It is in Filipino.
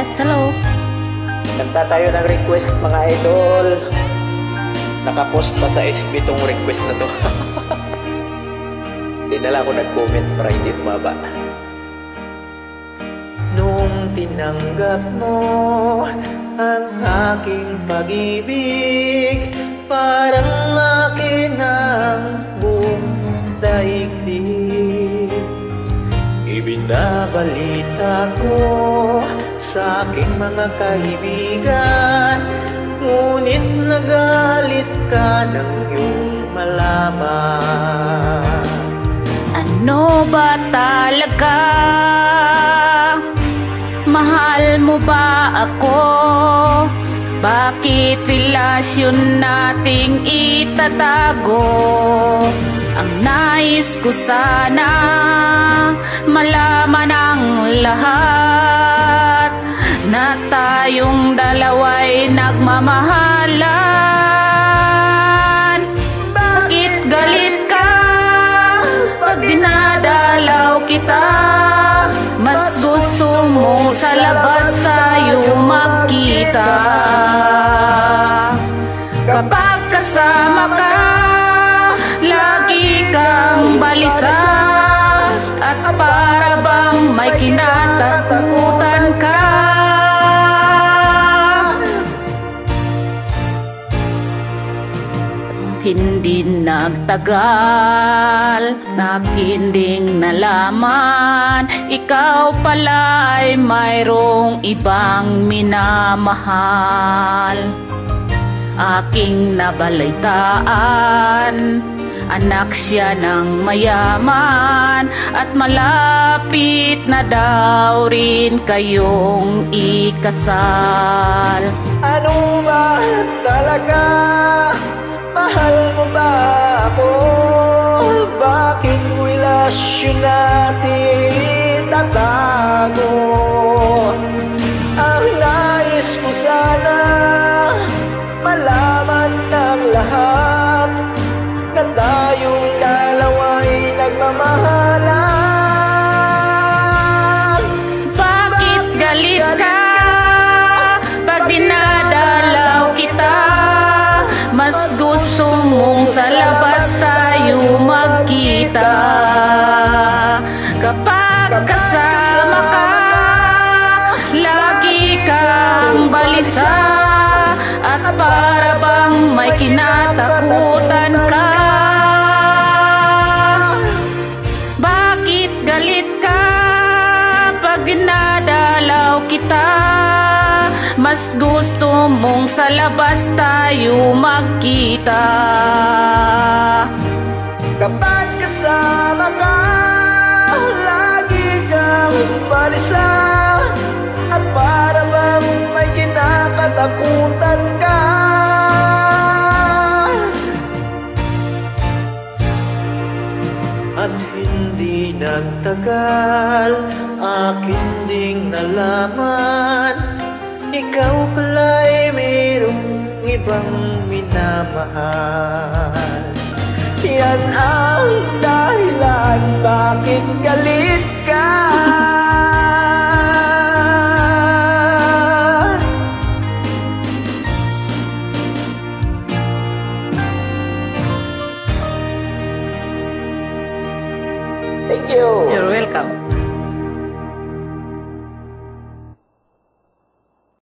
Yes, hello. Kanta tayo ng request mga idol. Nakapost pa sa FB tong request na to. Hindi na lang ako nag-comment para hindi bumaba. Nung tinanggap mo ang aking pag-ibig, parang akin ang buong daigdig. Ibinabalita ko sa aking mga kaibigan, ngunit nagalit ka nang iyong malaman. Ano ba talaga? Mahal mo ba ako? Bakit relasyon nating itatago? Ang nais ko sana malaman ang lahat, na tayong dalawa'y nagmamahalan. Bakit galit ka pag dinadalaw kita? Mas gusto mo sa labas tayo magkita. Kapag kasama ka, lagi kang balisa, at para bang may kinatakutan ka. Hindi nagtagal, akin ding nalaman, ikaw pala ay mayroong ibang minamahal. Aking nabalitaan, anak siya ng mayaman, at malapit na daw rin kayong ikasal. Ano ba talaga? Mahal mo ba ako? Bakit relasyon natin tatago? Ang nais ko sana malaman ng lahat, na tayong dalawa'y nagmamahalan. Bakit galit ka pag dinadalaw kita? Mas gusto mong sa labas tayo magkita. Kapag kasama ka, lagi kang balisa, at para bang may kinatakutan ka. Bakit galit ka pag dinadalaw kita? Mas gusto mong sa labas tayo magkita. Kapag kasama ka, lagi kang balisa, at para bang may kinakatakutan ka. At hindi nagtagal, akin ding nalaman, ikaw pala'y mayroong ibang minamahal. Yan ang dahilan bakit galit ka. Thank you. You're welcome.